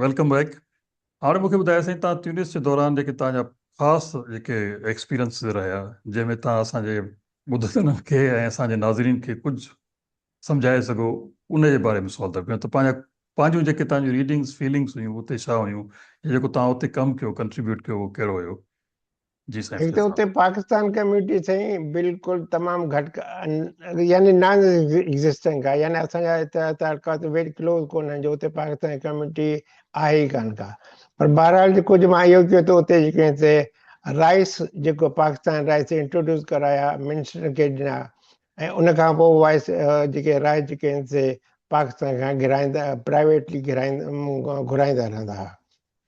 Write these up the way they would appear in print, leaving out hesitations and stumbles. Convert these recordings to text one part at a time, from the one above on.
Welcome back. हाणे मूंखे ॿुधायो साईं, तव्हां ट्यूनिस जे दौरान जेके तव्हांजा ख़ासि जेके एक्सपीरियंस रहिया, जंहिंमें तव्हां असांजे ॿुधंदड़नि खे ऐं असांजे नाज़रीन खे कुझु सम्झाए सघो, उन जे बारे में सवाल था कयूं। त पंहिंजूं जेके तव्हांजूं रीडिंग्स फीलिंग्स हुयूं उते छा हुयूं, या जेको तव्हां उते कमु कयो, कंट्रीब्यूट कयो, उहो कहिड़ो हुयो? जी साईं, एक तो फैज़ उते पाकिस्तान कम्युनिटी से बिल्कुल तमाम घट यानी नॉन एग्जिस्टेंट का, यानी असांजा हिते तड़का तो वेरी क्लोज कोन आहिनि जो उते पाकिस्तान कम्युनिटी आहे ई कान का। पर बहरहाल जेको जो मां इहो कयो त उते जेके हिते राइस जेको पाकिस्तान राइस इंट्रोड्यूस कराया मिनिस्टर खे ॾिना, ऐं उन खां पोइ वाइस जेके राइस जेके हिते पाकिस्तान खां घुराईंदा प्राइवेटली घुराईंदा रहंदा हुआ,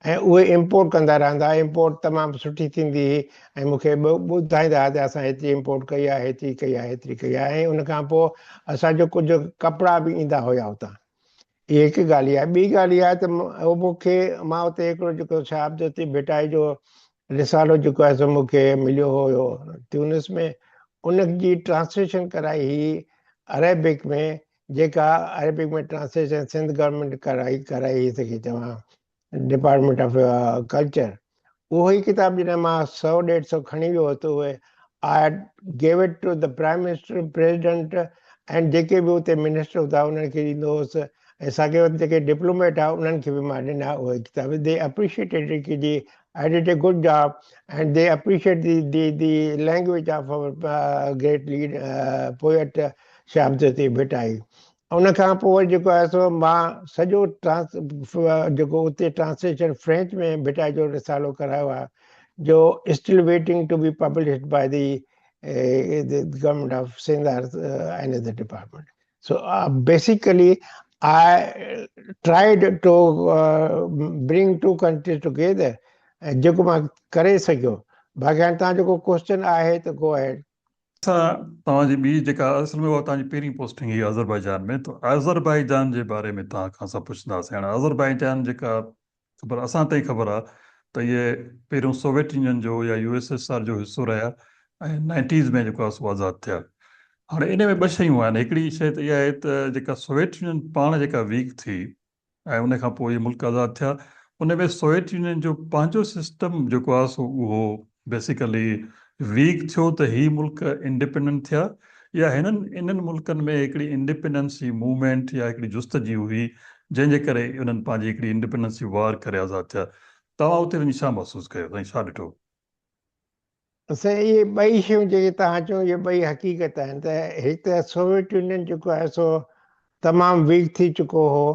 ऐं उहे इम्पोर्ट कंदा रहंदा। इम्पोर्ट तमामु सुठी थींदी हुई ऐं मूंखे ॿुधाईंदा हुआ त असां हेतिरी इम्पोर्ट कई आहे, हेतिरी कई आहे, हेतिरी कई आहे। ऐं उन खां पोइ असांजो कुझु कपिड़ा बि ईंदा हुया उतां। इहा हिकु ॻाल्हि आहे। ॿी ॻाल्हि इहा आहे त मां उते हिकिड़ो जेको शहाबज़ती भिटाई जो रिसालो जेको आहे सो मूंखे मिलियो हुयो ट्यूनिस में, उन जी ट्रांसलेशन कराई हुई अरेबिक में, जेका अरेबिक में ट्रांसलेशन सिंध गवर्नमेंट कराई हुई सके चवां, डिपार्टमेंट ऑफ कल्चर। उहो ई किताब जॾहिं मां 100-150 खणी वियो त उहे I gave it to the prime minister, president, ऐं जेके बि उते मिनिस्टर हुआ उन्हनि खे ॾींदो हुउसि, ऐं साॻे वक़्तु जेके डिप्लोमेट आहे उन्हनि खे बि मां ॾिना उहे किताब। दे अप्रिशिएटेड कि जी I did a good job and they appreciate the language of great lead poet शहाबज़ती भिटाई। उन खां पोइ जेको आहे सो मां सॼो जेको उते ट्रांसलेशन फ्रेंच में भिटाई जो रिसालो करायो आहे, जो still waiting to be published by the government of Sindh and the department. So basically I tried to bring two countries together, ऐं जेको मां करे सघियो। बाक़ी हाणे तव्हां जेको क्वेश्चन आहे त गो अहेड। तव्हांजी ॿी जेका असल में उहा तव्हांजी पहिरीं पोस्टिंग हुई अज़रबैजान में, त अज़रबैजान जे बारे में तव्हां खां असां पुछंदासीं। हाणे अज़रबैजान जेका ख़बर असां ताईं ख़बर आहे त इहे पहिरियों सोवियत यूनियन जो या USSR जो हिसो रहिया, ऐं 90s में जेको आहे सो आज़ादु थिया। हाणे इन में ॿ शयूं आहिनि। हिकिड़ी शइ त इहा आहे त जेका सोवियत यूनियन पाण जेका वीक थी ऐं उन खां पोइ इहे मुल्क आज़ादु थिया, उन में सोवियत यूनियन जो पंहिंजो सिस्टम जेको आहे सो उहो बेसिकली वीक थियो त ही मुल्क इंडिपेंडेंट थिया, या इन्हनि मुल्कनि में हिकिड़ी इंडिपेंडेंस जी मूवमेंट या हिकिड़ी जुस्तजी हुई, जंहिंजे करे उन्हनि पंहिंजी हिकिड़ी इंडिपेंडेंस जी वार करे आज़ादु थिया। तव्हां उते वञी छा महसूसु कयो साईं, छा ॾिठो? साईं इहे ॿई शयूं जेके तव्हां चयो इहे ॿई हक़ीक़त आहिनि। त हिकु त सोवियत यूनियन जेको आहे सो तमामु वीक थी चुको हो,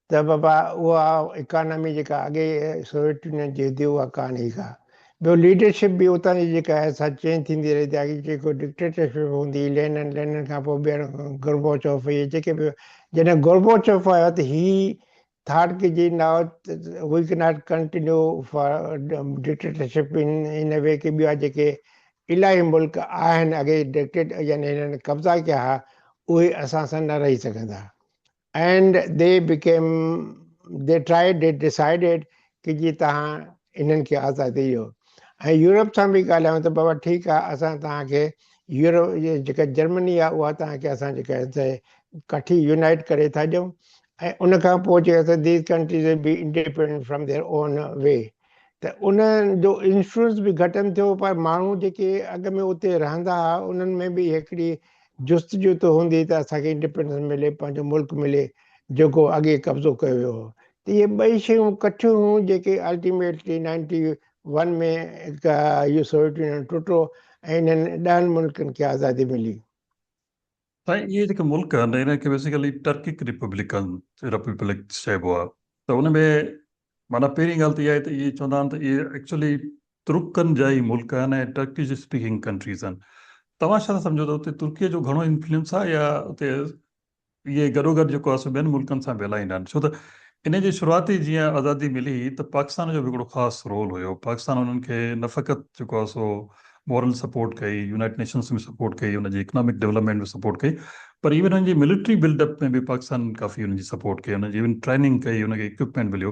त बाबा उहा इकानमी जेका अॻे सोवियत यूनियन जी हुई उहा कान ई का। ॿियो लीडरशिप बि उतां जी जेका आहे सा चेंज थींदी रही। अॻे जेको डिक्टेटरशिप हूंदी हुई, लेनिन खां पोइ ॿीहर गोर्बाचोव, इहे जेके बि, जॾहिं गोर्बाचोव आयो त ही thought कि जी now we cannot continue for dictatorship in a way कि ॿिया जेके इलाही मुल्क आहिनि अॻे डिक्टेट यानी हिननि कब्ज़ा कया हुआ, उहे असां सां न रही सघंदा। एंड दे डिसाइडेड कि जी तव्हां इन्हनि खे आज़ादी ॾियो। ऐं यूरोप सां बि ॻाल्हायूं त बाबा ठीकु आहे, असां तव्हांखे यूरोप जेका जर्मनी आहे उहा तव्हांखे असां जेका कठी यूनाइट करे था ॾियूं, ऐं उन खां पोइ जेका these countries be independent from their own way. त उन जो इंफ्लुएंस बि घटनि थियो, पर माण्हू जेके अॻ में उते रहंदा हुआ उन्हनि में बि हिकिड़ी जुस्तजू त हूंदी त असांखे इंडिपेंडेंस मिले, पंहिंजो मुल्क मिले जेको अॻे कब्ज़ो कयो वियो हो। त इहे ॿई शयूं कठियूं हुयूं जेके अल्टीमेटली 91 में इहो सोवियत यूनियन टुटो ऐं इन्हनि 10 मुल्कनि खे आज़ादी मिली। साईं इहे जेके मुल्क आहिनि इनखे बेसिकली टर्किक रिपब्लिक चइबो आहे। त उन में माना पहिरीं ॻाल्हि त इहा आहे त इहे चवंदा आहिनि त इहे एक्चुअली तुर्कनि जा ई मुल्क आहिनि ऐं टर्किश स्पीकिंग कंट्रीज़ आहिनि। तव्हां छा सम्झो त उते तुर्कीअ जो घणो इन्फ्लुएंस आहे, या उते इहे गॾोगॾु जेको आहे सो ॿियनि मुल्कनि सां बि हलाईंदा आहिनि? छो त इन जी शुरूआती जीअं आज़ादी मिली त पाकिस्तान जो बि हिकिड़ो ख़ासि रोल हुयो। पाकिस्तान उन्हनि खे न फ़क़ति जेको आहे सो मॉरल सपोर्ट कई, यूनाइटेड नेशंस में सपोर्ट कई, हुनजी इकनॉमिक डेवलपमेंट में सपोर्ट कई, पर इवन हुनजी मिलिट्री बिल्डअप में बि पाकिस्तान काफ़ी हुनजी सपोर्ट कई, हुनजी इवन ट्रेनिंग कई, हुनखे इक्विपमेंट मिलियो।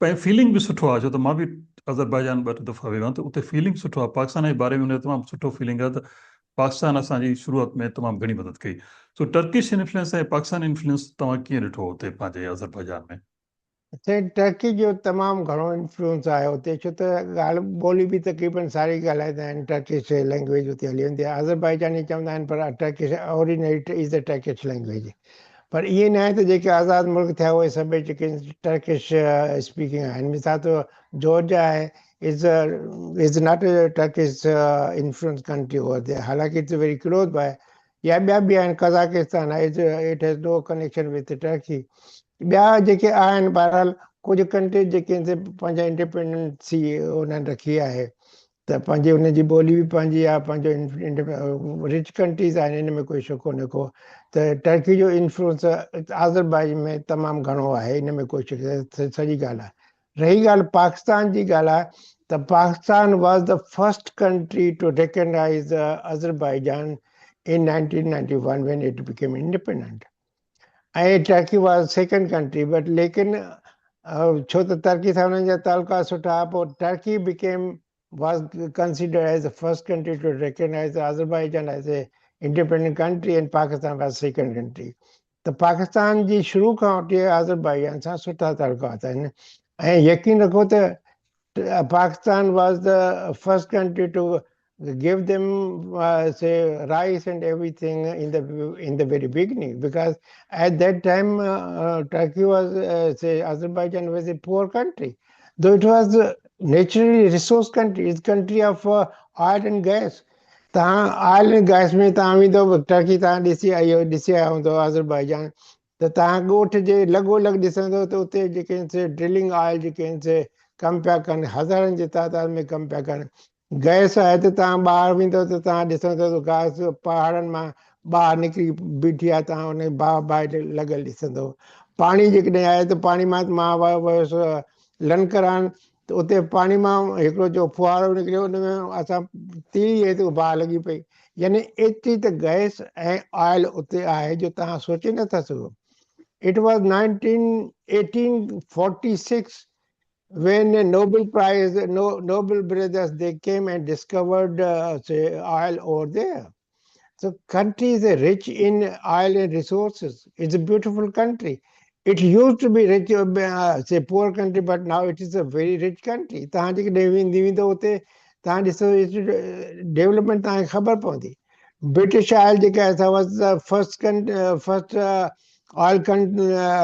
पर फीलिंग बि सुठो आहे, छो त मां बि अज़रबैजान 2 दफ़ा वियो आहियां, त उते फीलिंग सुठो आहे पाकिस्तान जे बारे में। हुन तमामु सुठो फीलिंग आहे त पाकिस्तान असांजी शुरूआत में तमामु घणी मदद कई। सो टर्किश इन्फ्लुएंस ऐं पाकिस्तान इन्फ्लुएंस तव्हां कीअं ॾिठो हुते पंहिंजे अज़रबैजान में? टर्की जो तमामु घणो इन्फ्लुएंस आहे हुते, छो त ॻाल्हि ॿोली बि तक़रीबन सारी ॻाल्हाईंदा आहिनि, टर्किश लैंग्वेज हुते हली वेंदी आहे। अज़रबैजानी चवंदा आहिनि पर Turkish originate is the Turkish language. पर ईअं न आहे त जेके आज़ादु मुल्क थिया उहे सभई जेके टर्किश स्पीकिंग आहिनि। मिसाल तौरु जॉर्जिया आहे is not a Turkish influence country over there, हालांकि इट्स वेरी क्लोज बाय। या ॿिया बि आहिनि, कज़ाकिस्तान आहे, it has no connection with Turkey. ॿिया जेके आहिनि बहरहाल कुझु कंट्रीज जेके आहिनि से पंहिंजा इंडिपेंडेंसी उन्हनि रखी आहे, त पंहिंजी उनजी ॿोली बि पंहिंजी आहे, पंहिंजो रिच कंट्रीज़ आहिनि, हिन में कोई शक कोन्हे को। त टर्की जो इन्फ्लुएंस आज़रबाईजान में तमामु घणो आहे, हिन में कोई शक, सॼी ॻाल्हि आहे। रही ॻाल्हि पाकिस्तान जी ॻाल्हि आहे, त Pakistan was the first country to recognise Azerbaijan in 1991 when it became independent. ऐं Turkey was second country, but लेकिन छो त टर्की सां हुननि जा तालुका सुठा, पोइ Turkey became was considered as the first country to recognize Azerbaijan as a independent country and Pakistan was second country. त पाकिस्तान जी शुरू खां वठी अज़रबैजान सां सुठा तालुका आहिनि। ऐं यकीन रखो त Pakistan was the first country to give them say rice and everything in the very beginning, because at that time Turkey was say Azerbaijan was a poor country, though it was a naturally resource country. It's country of oil and gas. तव्हां oil and gas में तव्हां वेंदो Turkey, तव्हां ॾिसी आया हूंदो Azerbaijan, त तव्हां ॻोठ जे लॻोलॻि ॾिसंदो त उते जेके आहिनि से ड्रिलिंग ऑयल जेके आहिनि से कमु पिया कनि, हज़ारनि जे तादाद में कमु पिया कनि। गैस आहे त तव्हां ॿाहिरि वेंदो त तव्हां ॾिसंदो त गैस पहाड़नि मां ॿाहिरि निकिरी बीठी आहे, तव्हां हुन बाहि लॻल ॾिसंदो। पाणी जेकॾहिं आहे त पाणी मां वियुसि लनकरान, त उते पाणी मां हिकिड़ो जो फुहारो निकिरियो, हुन में असां तीअं ते बाहि लॻी पई। यानी एतिरी त गैस ऐं ऑयल उते आहे जो तव्हां सोचे नथा सघो। It was 1846 when a Nobel Prize, Nobel brothers, they came and discovered say oil over there. So country is rich in oil and resources. It's a beautiful country. It used to be rich, say poor country, but now it is a very rich country. तव्हां जेके वेंदो उते तव्हां ॾिसो development तव्हांखे ख़बर पवंदी। British oil जेका आहे was the first oil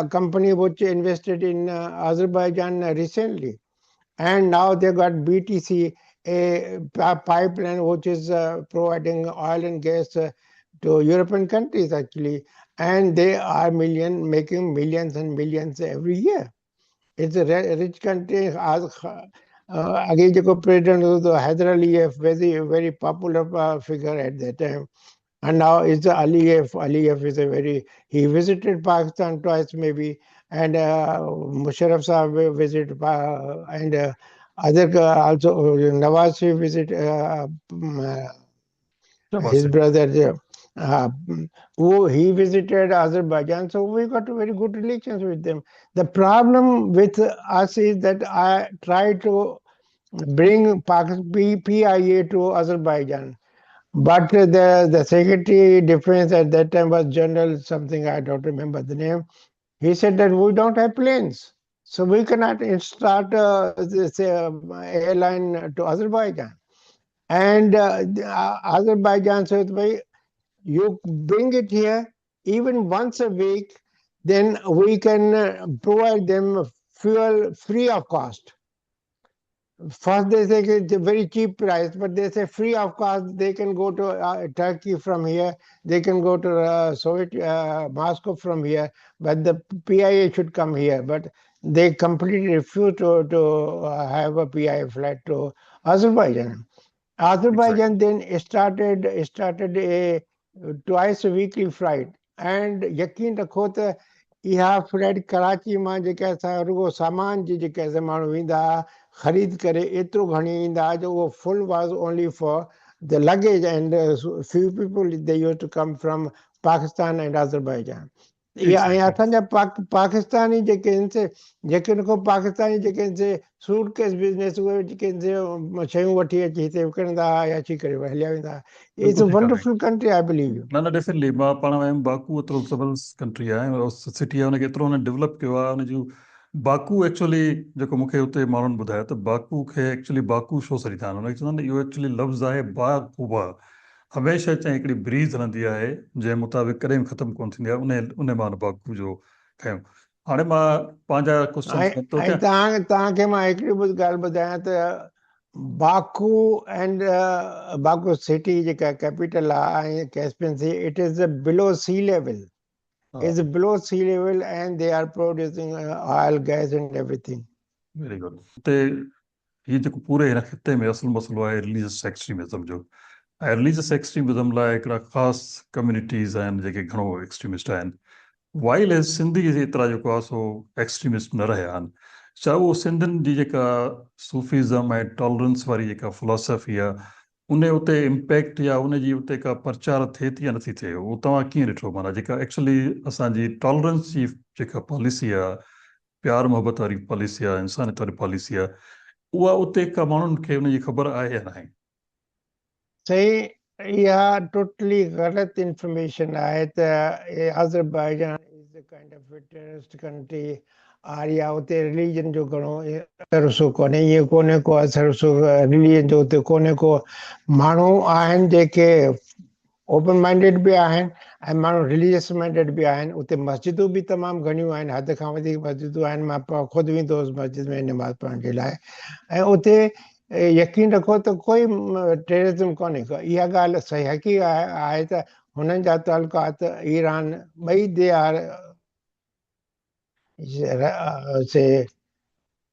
company which invested in Azerbaijan recently, and now they got BTC, a pipeline which is providing oil and gas to European countries actually, and they are making millions and millions every year. It's a rich country. Again, the president was Hyder Aliyev, very popular figure at that time. And now it's Aliyev. Aliyev is he visited Pakistan twice maybe, and Musharraf Sahab visited, and other also Nawaz Sharif visit his brother there. Who he visited Azerbaijan, so we got very good relations with them. The problem with us is that I try to bring PIA to Azerbaijan, but the Secretary Defense at that time was General something, I don't remember the name. He said that we don't have planes, so we cannot start this airline to Azerbaijan. And Azerbaijan said, you bring it here even once a week, then we can provide them fuel free of cost. First they say it's a very cheap price, but they say free of cost. They can go to Turkey from here, they can go to Moscow from here, but the PIA should come here. But they completely refuse to have a PIA flight to Azerbaijan. Azerbaijan then started a twice a weekly flight, and यकीन रखो त इहा flight Karachi मां जेके असां रुगो सामान जी जेके असां माण्हू ईंदा हुआ ख़रीद करे एतिरो खणी ईंदा हुआ जो उहो full was only for the luggage, and few people they used to come from Pakistan and Azerbaijan. इहा ऐं असांजा पाकिस्तानी जेके आहिनि से जेके को पाकिस्तानी जेके आहिनि से सूटकेस बिज़नेस, उहे जेके आहिनि से शयूं वठी अची हिते विकिणंदा या अची करे हलिया वेंदा। It's a wonderful country, I believe U. न डेफिनेटली मां पाण वियुमि, बाकू एतिरो ज़बरदस्त कंट्री आहे, सिटी आहे, हुनखे एतिरो हुन डेवलप कयो आहे, हुन जूं बाकू एक्चुअली जेको मूंखे हुते माण्हुनि ॿुधायो त बाकू खे एक्चुअली बाकू छो सॾींदा आहिनि हुनखे चवंदा आहिनि इहो एक्चुअली लफ़्ज़ आहे बाकूबा हमेशह चाहे हिकिड़ी ब्रीज हलंदी आहे जंहिं मुताबिक़ कॾहिं बि ख़तमु कोन थींदी आहे उन मां बाकू जो खयों हाणे मां पंहिंजा क्वेश्चन थो ऐं कयां तव्हांखे मां हिकिड़ी ॻाल्हि ॿुधायां त बाकू एंड बाकू सिटी जेका कैपिटल आहे ऐं Caspian sea it is below sea level is below sea level and they are producing oil, gas and everything. Very good हुते हीअ जेको पूरे हिन खिते में असुलु मसइलो आहे रिलीजियस एक्सट्रीमिज़म जो ऐं रिलीजियस एक्सट्रीमिज़म लाइ हिकिड़ा ख़ासि कम्यूनिटीज़ आहिनि जेके घणो एक्सट्रीमिस्ट आहिनि वाइल एज सिंधी एतिरा जेको आहे सो एक्सट्रीमिस्ट न रहिया आहिनि छा उहो सिंधियुनि जी जेका सूफ़िज़म ऐं टॉलरेंस वारी जेका फिलोसफी आहे उन उते इम्पैक्ट या उनजी उते का प्रचार थिए थी या नथी थिए उहो तव्हां कीअं ॾिठो माना जेका एक्चुअली असांजी टॉलरेंस जी जेका पॉलिसी आहे प्यार मोहबत वारी पॉलिसी आहे इंसानियत वारी पॉलिसी आहे उहा उते का माण्हुनि खे उनजी ख़बर आहे या न आहे सही इहा टोटली ग़लति इंफॉर्मेशन आहे त Azerbaijan is a kind of terrorist country और या उते रिलीजन जो घणो असर उसो कोन्हे ईअं कोन्हे को असर उसो रिलीजन जो उते कोन्हे को माण्हू आहिनि जेके ओपन माइंडेड बि आहिनि ऐं माण्हू रिलीजियस माइंडेड बि आहिनि उते मस्जिदूं बि तमामु घणियूं आहिनि हद खां वधीक मस्जिदूं आहिनि मां ख़ुदि वेंदो हुउसि मस्जिद में नमाज़ पढ़ण जे लाइ ऐं उते यकीन रखो त कोई टेररिज़म कोन्हे को इहा ॻाल्हि सही हक़ी आहे त हुननि जा तालुकात ईरान ॿई दे आर से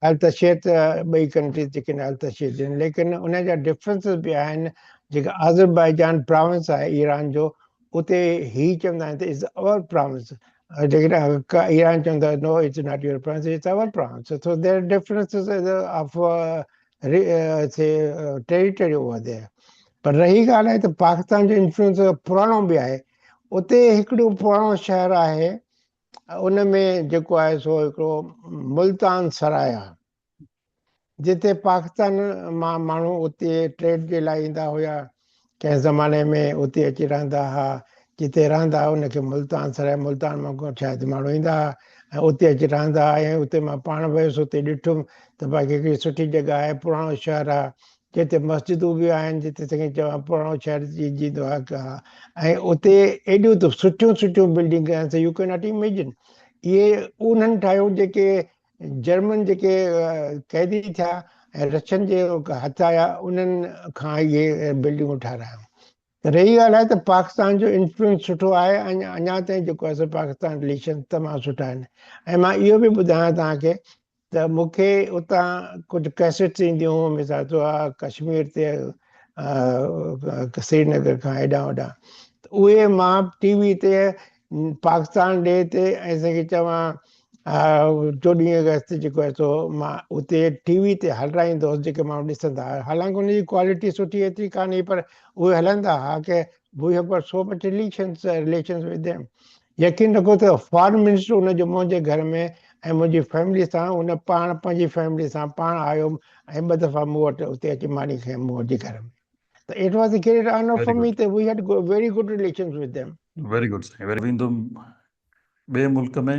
अल्तशियत ॿई कंट्रीज़ जेके अल्तशियत आहिनि लेकिन उन जा डिफरेंसिस बि आहिनि जेका अज़रबैजान प्रोविंस आहे ईरान जो उते ही चवंदा आहिनि त इज़ अवर प्रोविंस जेकॾहिं ईरान चवंदो आहे no it's not your province it's our province so their differences of territory over there पर रही ॻाल्हि आहे त पाकिस्तान जो इन्फ्लुएंस पुराणो बि आहे उते हिकिड़ो पुराणो शहर आहे उन में जेको आहे सो हिकिड़ो मुल्तान सराय आहे जिते पाकिस्तान मां माण्हू उते ट्रेड जे लाइ ईंदा हुया कंहिं ज़माने में उते अची रहंदा हुआ जिते रहंदा हुआ उनखे मुल्तान सराय मुल्तान मां शायदि माण्हू ईंदा हुआ ऐं उते अची रहंदा हुआ ऐं उते मां पाण वियुसि उते ॾिठुमि त बाक़ी हिकिड़ी सुठी जॻह आहे पुराणो शहर आहे जिते मस्जिदूं बि आहिनि जिते सॻी चवां पुराणो शहर जींदो आहे ऐं उते एॾियूं त सुठियूं सुठियूं बिल्डिंग आहिनि यू कैन नॉट इमेजिन इहे उन्हनि ठाहियो जेके जर्मन जेके कैदी थिया ऐं रशियन जे हथ आया उन्हनि खां इहे बिल्डिंगूं ठारायूं रही ॻाल्हि आहे त पाकिस्तान जो इन्फ्लुएंस सुठो आहे अञा ताईं जेको आहे पाकिस्तान रिलेशन तमामु सुठा आहिनि ऐं मां इहो बि ॿुधायां तव्हांखे त मूंखे उतां कुझु कैसेट्स ईंदियूं हुयूं मिसाल तौरु आहे कश्मीर ते श्रीनगर खां हेॾां होॾां उहे मां टीवी ते पाकिस्तान डे ते ऐं असांखे चवां 14 अगस्त जेको आहे सो मां उते टीवी ते हलाईंदो हुउसि जेके माण्हू ॾिसंदा हुआ हालांकि उनजी क्वालिटी सुठी एतिरी कान्हे पर उहे हलंदा हुआ की we have got so much relations with them यकीन रखो त फॉरेन मिनिस्टर उनजो मुंहिंजे घर में ऐं मुंहिंजी फैमिली सां उन पाण पंहिंजी फैमिली सां पाण आयो ऐं 2 दफ़ा मूं वटि उते अची मानी खयमि मूं वटि घर में त it was a great honour very for me good त we had very good relations with them very good Sain very ईंदुमि ॿिए मुल्क में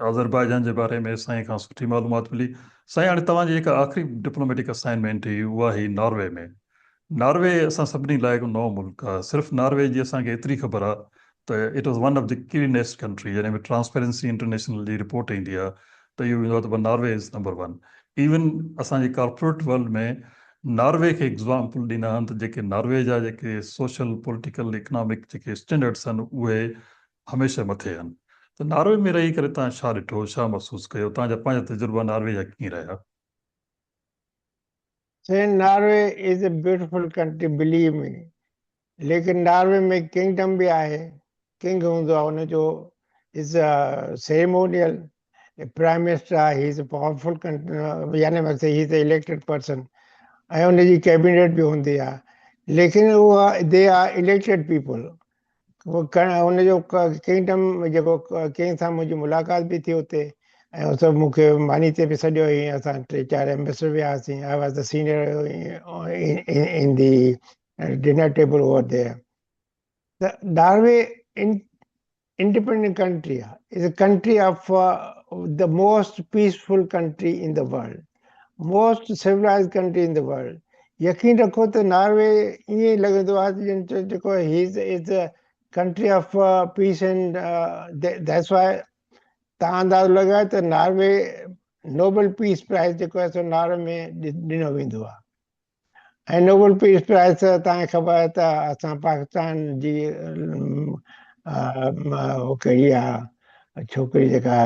अज़रबैजान जे बारे में साईं खां सुठी मालूमात मिली साईं हाणे तव्हांजी जेका आख़िरी डिप्लोमेटिक असाइनमेंट हुई उहा ही नॉर्वे में नॉर्वे असां सभिनी लाइ हिकु नओं मुल्क आहे सिर्फ़ु नॉर्वे जी असांखे एतिरी ख़बर आहे त it was one of the cleanest country जंहिं में ट्रांसपेरेंसी इंटरनेशनल जी रिपोर्ट ईंदी आहे त इहो ईंदो आहे त नॉर्वे इज़ नंबर 1 इवन असांजे कॉर्पोरेट वर्ल्ड में नॉर्वे खे एग्ज़ाम्पल ॾींदा आहिनि त जेके नॉर्वे जा जेके सोशल पॉलिटिकल इकनॉमिक जेके स्टैंडर्ड्स आहिनि उहे हमेशह मथे आहिनि त नॉर्वे में रही करे तव्हां छा ॾिठो छा महसूसु कयो तव्हांजा पंहिंजा तजुर्बा नॉर्वे जा कीअं रहिया Norway is a beautiful country believe me लेकिन नॉर्वे में किंगडम भी आहे किंग हूंदो आहे हुनजो इज़ सेरेमोनियल प्राइम मिनिस्टर आहे ही इज़ अ पावरफुल यानी he is a elected person ऐं हुनजी कैबिनेट बि हूंदी आहे लेकिन उहा दे आर इलेक्टेड पीपल हुनजो किंगडम जेको किंग सां मुंहिंजी मुलाक़ात बि थी उते ऐं उहो सभु मूंखे मानी ते बि सॼो हुई असां 3-4 एम्बेसडर वियासीं I was the senior in the dinner table over there The Norway independent country is a country of the most peaceful country in the world, most civilized country in the world. यकीन रखो त Norway ईअं लॻंदो आहे जेको is a country of peace and that's why तव्हां अंदाज़ो लॻायो त नॉर्वे नोबल पीस प्राइज़ जेको आहे सो नॉर्वे में ॾिनो वेंदो आहे ऐं नोबल पीस प्राइज़ तव्हांखे ख़बर आहे त असां पाकिस्तान जी हो कहिड़ी आहे छोकिरी जेका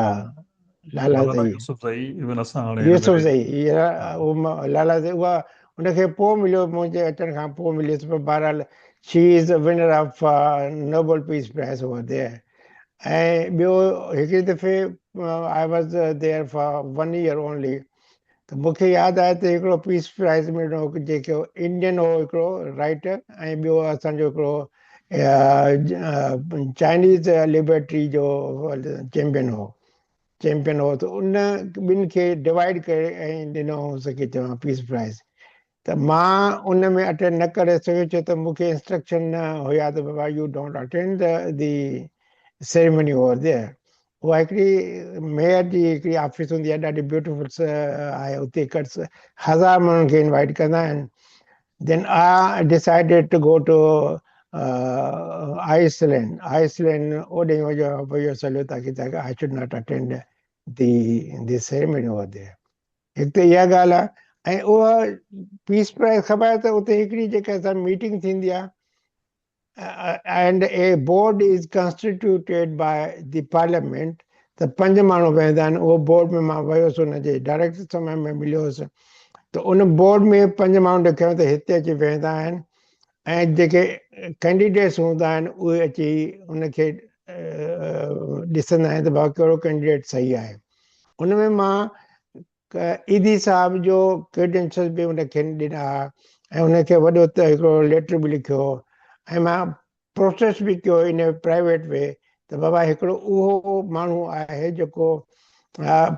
लाला मौलाना ज़ई यूसुफज़ई इवन असां हाणे हिन यूसुफ में ज़ई हा लाला ज़ई उहा उनखे पोइ मिलियो मुंहिंजे अचण खां पोइ मिलियसि पर बहरहाल she is a winner of Nobel peace prize over there ऐं ॿियो हिकिड़े दफ़े I was there for 1 year only त मूंखे यादि आहे त हिकिड़ो पीस प्राइज़ मिलियो जेको इंडियन हो हिकिड़ो राइटर ऐं ॿियो असांजो हिकिड़ो चाइनीज़ लिबर्टी जो चैंपियन हो त उन ॿिनि खे डिवाइड करे ऐं ॾिनो हुनखे चवां पीस प्राइज़ त मां उन में अटेंड न करे सघियो छो त मूंखे इंस्ट्रक्शन न हुया त बाबा you don't attend the ceremony over there उहा हिकिड़ी मेयर जी हिकिड़ी ऑफिस हूंदी आहे ॾाढी ब्यूटिफुल आहे उते 1000 माण्हुनि खे इनवाइट कंदा आहिनि then I decided to go to Iceland ओॾे वञो सलो ताकी I should not attend the ceremony over there हिकु त इहा ॻाल्हि आहे ऐं उहा पीस प्राइज़ ख़बर आहे त उते हिकिड़ी जेका असां मीटिंग थींदी आहे and a board is constituted by the parliament त 5 माण्हू वेहंदा आहिनि उहो बोर्ड में मां वियुसि हुनजे डायरेक्ट समय में मिलियो हुउसि त उन बोर्ड में 5 माण्हू ॾेखारियो त हिते अची वेहंदा आहिनि ऐं जेके कैंडिडेट्स हूंदा आहिनि उहे अची उनखे ॾिसंदा आहिनि त भाउ कहिड़ो कैंडिडेट सही आहे उन में मां ईदी साहब जो क्रेडेंशियल बि उनखे ॾिना ऐं उनखे वॾो त हिकिड़ो लेटर बि लिखियो ऐं मां प्रोसेस बि कयो इन प्राइवेट वे त बाबा हिकिड़ो उहो माण्हू आहे जेको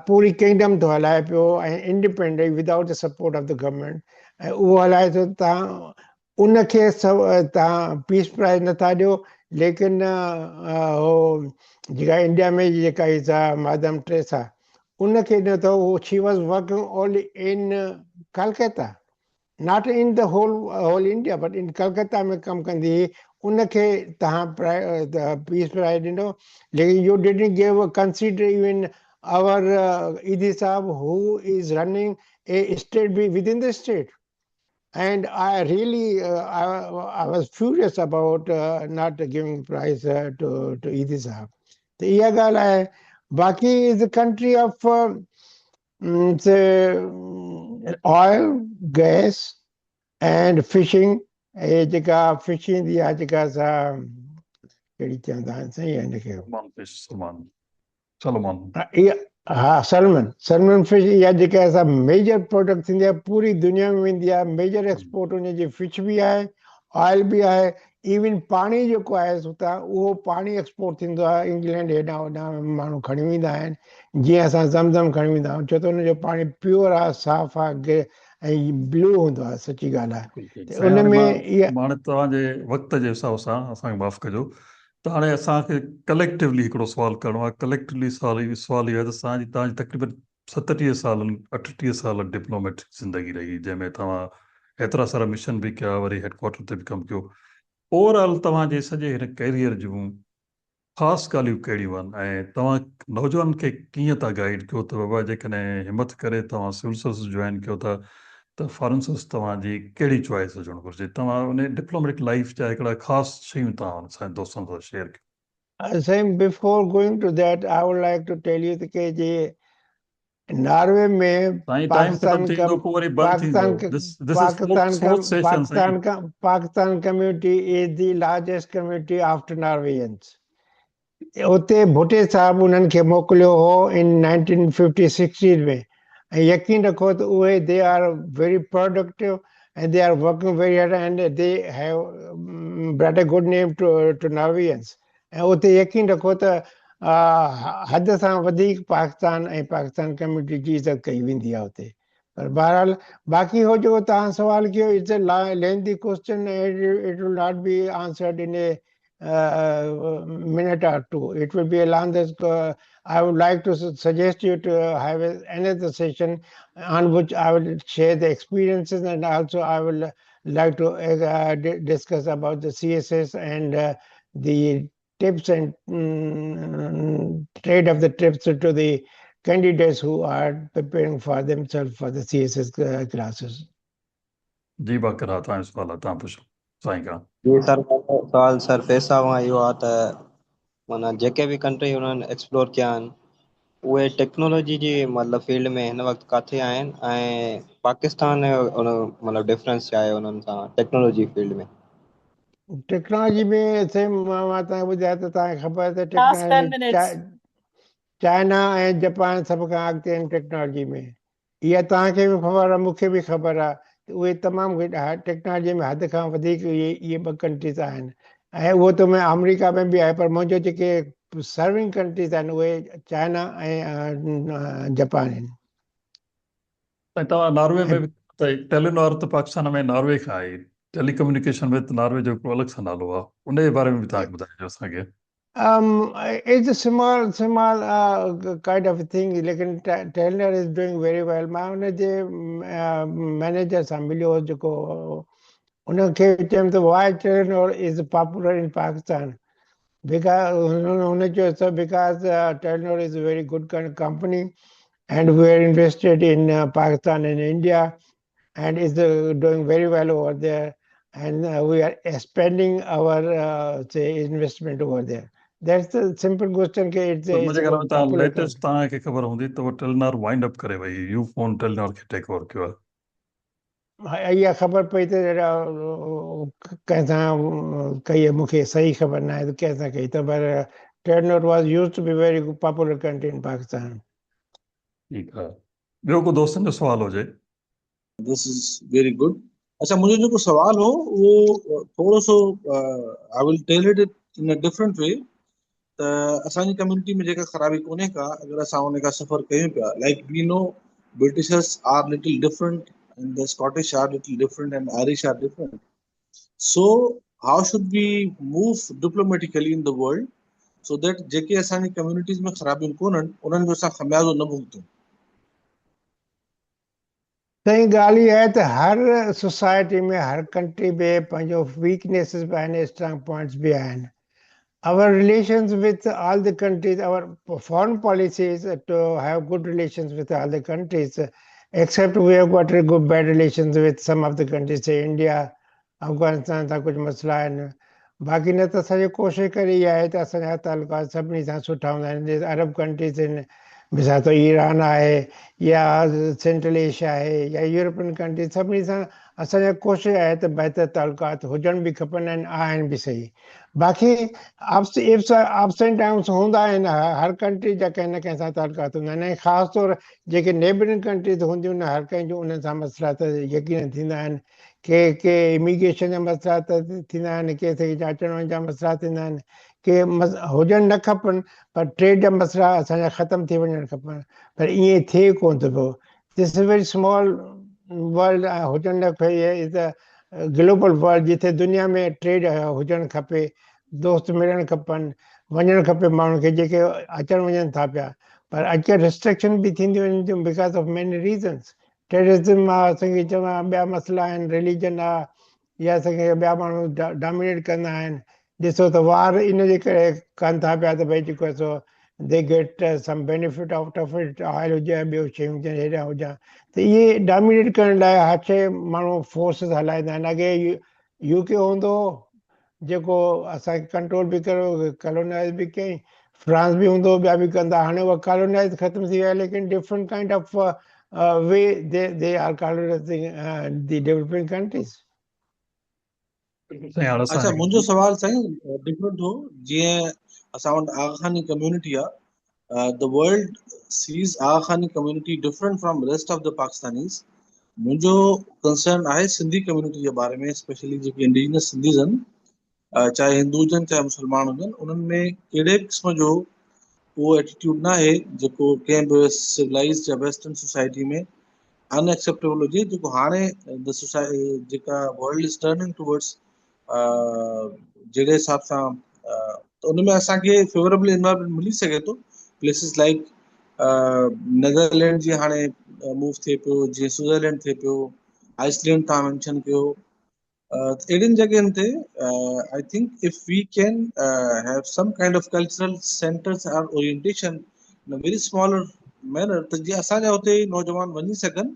पूरी किंगडम थो हलाए पियो ऐं independent without the support of the government ऐं उहो हलाए थो तव्हां उनखे तव्हां पीस प्राइज़ नथा ॾियो लेकिन हो जेका इंडिया में जेका इज़ मादम ट्रेसा उनखे ॾिनो अथव she was working only in Calcutta not in the whole India but in Calcutta में कमु कंदी हुई उनखे तव्हां पीस प्राइज़ ॾिनो लेकिन U didn't give consider even our Idi Saab who is running a state within the state and I really I was furious about not giving prize to Idi Saab तो इहा ॻाल्हि आहे बाक़ी is the country of say oil gas and fishing ऐं जेका fishing जी आहे जेका असां कहिड़ी चवंदा आहिनि साईं हिनखे सलमान हा सलमन फिश इहा जेका असां मेजर प्रोडक्ट थींदी आहे पूरी दुनिया में वेंदी आहे मेजर एक्सपोर्ट हुनजी फिश बि आहे ऑयल बि आहे इवन पाणी जेको आहे सुठा उहो पाणी एक्सपोर्ट थींदो आहे इंग्लैंड हेॾां होॾां माण्हू खणी वेंदा आहिनि जीअं असां ज़मज़म खणी वेंदा आहियूं छो त हुनजो पाणी प्योर आहे साफ़ आहे ऐं ब्लू हूंदो आहे सची ॻाल्हि आहे त उन में इहा हाणे तव्हांजे वक़्त जे हिसाब सां असांखे माफ़ु कजो त हाणे असांखे कलेक्टिवली हिकिड़ो सुवालु करिणो आहे कलेक्टिवली सुवाल इहो आहे त तव्हांजी तक़रीबन 37 सालनि 38 साल डिप्लोमेट ज़िंदगी रही जंहिंमें तव्हां एतिरा सारा मिशन बि कया वरी हेडक्वार्टर ते बि कमु कयो ओवरऑल तव्हांजे सॼे हिन कैरियर जूं ख़ासि ॻाल्हियूं कहिड़ियूं आहिनि ऐं तव्हां नौजवान खे कीअं था गाइड कयो त बाबा जेकॾहिं हिमत करे तव्हां सिविल सर्विस जॉइन कयो था त फॉरेन सर्विस तव्हांजी कहिड़ी चॉइस हुजणु घुरिजे तव्हां उन डिप्लोमेटिक लाइफ जा हिकिड़ा ख़ासि शयूं तव्हां असांजे दोस्तनि सां शेयर कयो Same before going to that, I would like to tell you कि जे नॉर्वे में साईं टाइम ख़तम पाकिस्तान थींदो पोइ वरी बंदि थींदो दिस इज फोर्थ सेशन साईं Pakistan community is the largest community after Norwegians. उते भुटे साहब उन्हनि खे मोकिलियो हो इन 1950-60 में ऐं यकीन रखो त उहे they are very productive and they are working very hard and they have brought a good name to Norwegians. ऐं उते यकीन रखो त हद सां वधीक पाकिस्तान ऐं पाकिस्तान कम्यूनिटी जी इज़त कई वेंदी आहे उते पर बहरहाल बाक़ी हो जेको तव्हां सवाल कयो it's a lengthy question it will not be answered इन ए minute or two. It will be a long. I would like to suggest you to have another session on which I will share the experiences, and also I will like to discuss about the CSS and the tips and trade of the tips to the candidates who are preparing for themselves for the CSS classes. जी बाक़ी तव्हांजो सुवाल आहे, तव्हां पुछो साईं खां। जी sir, मुंहिंजो सवाल सर पैसा खां इहो आहे त माना जेके बि कंट्री उन्हनि एक्सप्लोर कया आहिनि उहे टेक्नोलॉजी जी मतिलबु फील्ड में हिन वक़्तु किथे आहिनि, ऐं पाकिस्तान जो उन मतिलबु डिफरेंस छा आहे उन्हनि सां टेक्नोलॉजी फील्ड में? टेक्नोलॉजी में से मां तव्हांखे ॿुधायां त तव्हांखे ख़बर आहे त Last 10 टेक्नोलॉजी minutes. चाइना ऐं जापान सभ खां अॻिते आहिनि टेक्नोलॉजी में। इहा तव्हांखे बि ख़बर आहे, मूंखे बि ख़बर आहे त उहे तमामु टेक्नोलॉजी में हद खां वधीक इहे ॿ कंट्रीज़ आहिनि। ऐं उहो त मैं अमेरिका में बि आहे, पर मुंहिंजो जेके सर्विंग कंट्रीज़ आहिनि उहे चाइना ऐं जापान आहिनि। ऐं तव्हां नॉर्वे ऐं में बि टेलीनॉर त पाकिस्तान में नॉर्वे खां आहे, टेलीकम्युनिकेशन में त नॉर्वे जो हिकिड़ो अलॻि सां नालो आहे, उन जे बारे में बि तव्हांखे ॿुधाइजो असांखे। It's a small kind of a thing. लेकिन Telenor is doing very well. मां उनजे मैनेजर सां मिलियो हो, जेको उनखे चयुमि त why Telenor is popular in Pakistan? Because उन चयो sir because Telenor is a very good kind of company and we are invested in Pakistan and India and is doing very well over there, and we are expanding our say investment over there. That's the simple question. It's पर a मुंहिंजे ख़्याल में तव्हां popular latest तव्हांखे ख़बर हूंदी त उहो टेलीनॉर वाइंड अप करे वई, यू फोन टेलीनॉर खे टेक ओवर कयो आहे। इहा ख़बर पई त कंहिंसां कई आहे, मूंखे सही ख़बर न आहे त कंहिंसां कई त, पर Telenor was used to be very popular country in Pakistan. ठीकु आहे, ॿियो को दोस्तनि जो सुवाल हुजे? This is very good. अच्छा, मुंहिंजो जेको सवाल हो उहो थोरो सो I will tell it in a different way. त असांजी कम्युनिटी में जेका ख़राबी कोन्हे का, अगरि असां उन खां सफ़र कयूं पिया, like we know Britishers are little different and the Scottish are little different and Irish are different. So how should we move diplomatically in the world so that जेके असांजी कम्युनिटीज़ में ख़राबियूं कोन्हनि उन्हनि जो असां खमियाज़ो न भुगतूं। सही ॻाल्हि इहा आहे त हर सोसाइटी में, हर कंट्री में पंहिंजो वीकनेसिस बि आहिनि, स्ट्रांग पॉइंट्स बि आहिनि। Our relations with all the countries, our foreign policy is to have good relations with all the countries, except we have got good bad relations with some of the countries, say India, Afghanistan सां कुझु मसइला आहिनि। बाक़ी न त असांजी कोशिशि करे इहा आहे त असांजा तालुकात सभिनी सां सुठा हूंदा आहिनि। अरब कंट्रीज़ आहिनि, मिसाल त ईरान आहे या सेंट्रल एशिया आहे या यूरोपियन कंट्रीज, सभिनी सां असांजा कोशिशि आहे त बहितर तालुकात हुजण बि खपनि ऐं आहिनि बि सही। बाक़ी अप्स एंड डाउन्स हूंदा आहिनि, हर कंट्री जा कंहिं न कंहिं सां तालुकात हूंदा आहिनि। ऐं ख़ासि तौरु जेके नेबरिंग कंट्रीज़ हूंदियूं आहिनि, हर कंहिं जो उन्हनि सां मसइला त यकीन थींदा आहिनि। के इमिग्रेशन जा मसइला त थींदा आहिनि, के अचण वञण जा मसइला थींदा आहिनि, के हुजनि न खपनि, पर ट्रेड जा मसइला असांजा ख़तमु थी वञणु खपनि, पर ईअं थिए कोन थो पियो। This is very small world, हुजणु न खपे। इज़ अ ग्लोबल वर्ल्ड जिथे दुनिया में ट्रेड हुजणु खपे, दोस्त मिलणु खपनि, वञणु खपे माण्हुनि खे जेके अचणु वञनि था पिया। पर अॼुकल्ह रिस्ट्रिक्शन बि थींदियूं आहिनि because of many reasons. Terrorism आहे, असांखे चवां ॿिया मसइला आहिनि, रिलीजन आहे, या असांखे ॿिया माण्हू डोमिनेट कंदा आहिनि। ॾिसो त वार इन जे करे कनि था पिया त भई जेको आहे so they get some benefit out of it, oil हुजे या ॿियो शयूं हुजनि, हेॾा हुजनि, त इहे डोमिनेट करण लाइ हर शइ माण्हू फोर्सिस हलाईंदा आहिनि। अॻे यूके हूंदो जेको असांखे कंट्रोल बि कयो, कॉलोनाइज़ बि कयईं, फ्रांस बि हूंदो, ॿिया बि कंदा। हाणे उहा कॉलोनाइज़ ख़तमु थी विया, लेकिन different kind of way they are colonising the developing countries. साईं हाणे अच्छा, असां मुंहिंजो सवाल साईं डिफरेंट हो। जीअं असां वटि आगा खानी कम्युनिटी आहे, द वर्ल्ड सीज़ आगा खानी community different from rest of the Pakistanis. मुंहिंजो कंसर्न आहे सिंधी कम्युनिटी जे बारे में, स्पेशली जेके इंडिजिनस सिंधीज़ आहिनि, चाहे हिंदू हुजनि चाहे मुस्लमान हुजनि, उन्हनि में कहिड़े क़िस्म जो उहो एटीट्यूड न आहे जेको कंहिं बि सिविलाइज़्ड या वेस्टर्न सोसाइटी में अनएक्सेप्टेबल हुजे, जेको हाणे द सोसाइटी जेका वर्ल्ड इज़ टर्निंग टुवर्ड्स जहिड़े हिसाब सां त उन में असांखे फेवरेबल एनवायरमेंट मिली सघे थो। प्लेसिस लाइक नेदरलैंड जी हाणे मूव थिए पियो, जीअं स्विट्जरलैंड थिए पियो, आइसलैंड तव्हां मेंशन कयो। अहिड़ियुनि जॻहियुनि ते I think if we can have some kind of cultural centres or orientation in a very smaller manner, त जीअं असांजा हुते नौजवान वञी सघनि।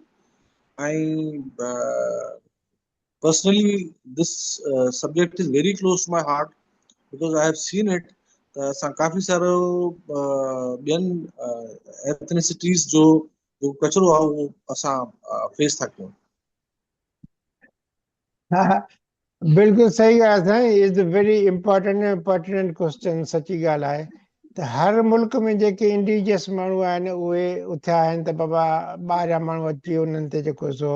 ऐं personally this subject is very close to my heart because I have seen it. त असां काफ़ी सारो ॿियनि एथनिसिटीज़ जो कचिरो आहे उहो असां फेस था कयूं। हाँ, बिल्कुल सही ॻाल्हि साईं। इज़ अ वेरी इम्पोर्टेंट ऐं पर्टिनेंट क्वेश्चन। सची ॻाल्हि आहे त हर मुल्क में जेके इंडिजियस माण्हू आहिनि उहे उथिया आहिनि त बाबा ॿाहिरियां माण्हू अची उन्हनि ते जेको सो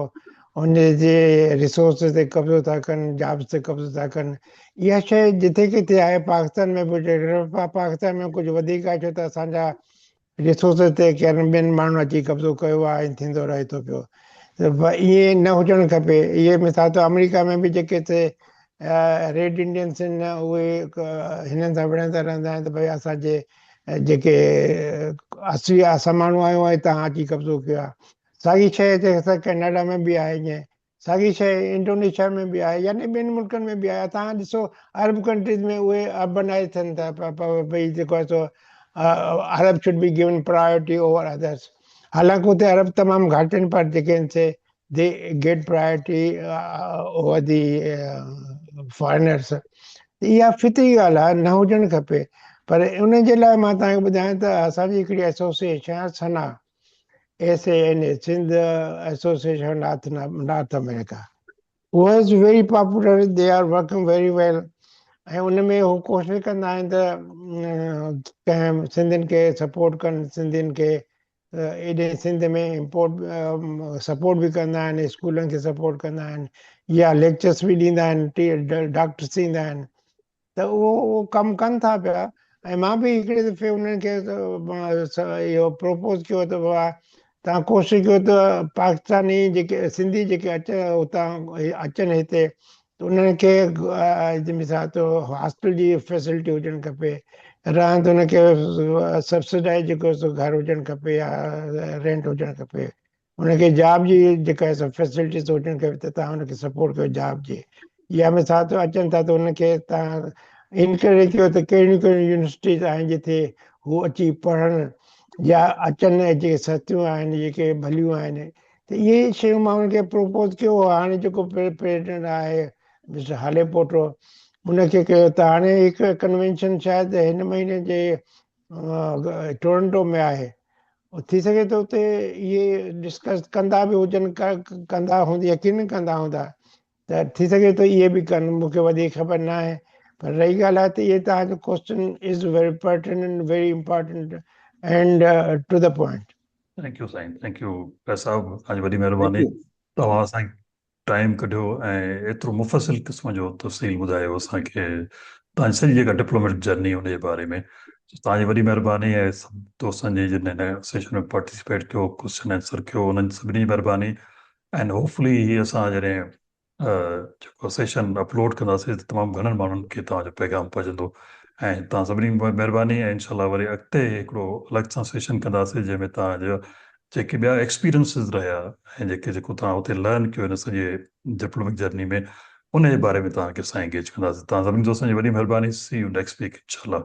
उन जे रिसोर्स ते कब्ज़ो था कनि, जॉब्स ते कब्ज़ो था कनि। इहा शइ जिथे किथे आहे, पाकिस्तान में बि पाकिस्तान में कुझु वधीक आहे, छो त असांजा रिसोर्स ते कंहिं ॿियनि माण्हुनि अची कब्ज़ो कयो आहे ऐं थींदो रहे थो पियो। त ईअं न हुजणु खपे। इहे मिसाल त अमेरिका में बि जेके रेड इंडियंस आहिनि उहे हिननि सां विढ़ंदा रहंदा आहिनि त भई असांजे जेके असली असां माण्हू आहियूं ऐं तव्हां अची कब्ज़ो कयो आहे। साॻी शइ हिते असां कैनेडा में बि आहे, ईअं साॻी शइ इंडोनेशिया में बि आहे, यानी ॿियनि मुल्कनि में बि आहे। तव्हां ॾिसो अरब कंट्रीज़ में उहे अर्बनाइज़ थियनि था भई जेको आहे so Arab should be given priority over others. हालांकि उते अरब तमामु घटि आहिनि, पर जेके आहिनि से they get priority over the foreigners. इहा फितरी ॻाल्हि आहे, न हुजणु खपे। पर उन जे लाइ मां तव्हांखे ॿुधायां त असांजी हिकिड़ी एसोसिएशन आहे SANA, SANA, Sindh association North America. उहा is very popular, they are working very well. ऐं उन में हू कोशिशि कंदा आहिनि त कंहिं सिंधियुनि खे सपोर्ट कनि, सिंधियुनि खे एॾे सिंध में इम्पोर्ट सपोर्ट बि कंदा आहिनि, स्कूलनि खे सपोर्ट कंदा आहिनि, या लेक्चर्स बि ॾींदा आहिनि, डॉक्टर्स ईंदा आहिनि। त उहो कमु कनि था पिया। ऐं मां बि हिकिड़े दफ़े उन्हनि खे इहो प्रोपोज़ कयो त बाबा तव्हां कोशिशि कयो त पाकिस्तानी जेके सिंधी जेके हुतां अचनि हिते, त उन्हनि खे मिसाल तो हॉस्टल जी फैसिलिटी हुजणु खपे, रहनि त उनखे सब्सिडाइज जेको सो घर हुजणु खपे या रेंट हुजणु खपे। उनखे जॉब जी जेका फैसिलिटीज़ हुजणु खपे त तव्हां उनखे सपोर्ट कयो जॉब जी। या मिसाल तो अचनि था त उनखे तव्हां इनकरेज कयो त कहिड़ियूं कहिड़ियूं यूनिवर्सिटीज़ आहिनि जिथे हू अची पढ़नि या अचनि, जेके सस्तियूं आहिनि, जेके भलियूं आहिनि। त इहे शयूं मां उनखे प्रोपोज़ कयो। हाणे जेको प्रेसिडेंट आहे मिस्टर हाले पोटो, उनखे कयो त हाणे हिकु कन्वेंशन शायदि हिन महीने जे टोरंटो में आहे। थी सघे थो उते इहे डिस्कस कंदा बि हुजनि, कंदा हूंदा, यकीन कंदा हूंदा। त थी सघे थो इहे बि कनि, मूंखे वधीक ख़बर न आहे। पर रही ॻाल्हि आहे त इहे तव्हांजो question is very pertinent, very important and to the point. Thank you Sain, thank you Faiz Sahab, तव्हांजी वॾी थैंक महिरबानी। यू। तव्हां असांखे टाइम कढियो ऐं एतिरो मुफ़सिल क़िस्म जो तफ़सील ॿुधायो असांखे तव्हांजी सॼी जेका डिप्लोमेटिक जर्नी उन जे बारे में। तव्हांजी वॾी महिरबानी ऐं सभु दोस्तनि जी जिन हिन सेशन में पार्टिसिपेट कयो, क्वेश्चन आंसर कयो, उन्हनि सभिनी जी महिरबानी। एंड होपफुली हीअ असां जॾहिं जेको सेशन अपलोड कंदासीं त तमामु घणनि माण्हुनि खे तव्हांजो पैगाम पहुचंदो। ऐं तव्हां सभिनी जी महिरबानी। ऐं इनशाला वरी अॻिते हिकिड़ो अलॻि सां सेशन कंदासीं जंहिंमें तव्हांजा जेके ॿिया एक्सपीरियंसिस रहिया ऐं जेको तव्हां हुते लर्न कयो हिन सॼे डिप्लोमेटिक जर्नी में, उन जे बारे में तव्हांखे असां एंगेज कंदासीं। तव्हां सभिनी दोस्तनि जी वॾी महिरबानी। सी यू नेक्स्ट वीक इंशाल्लाह।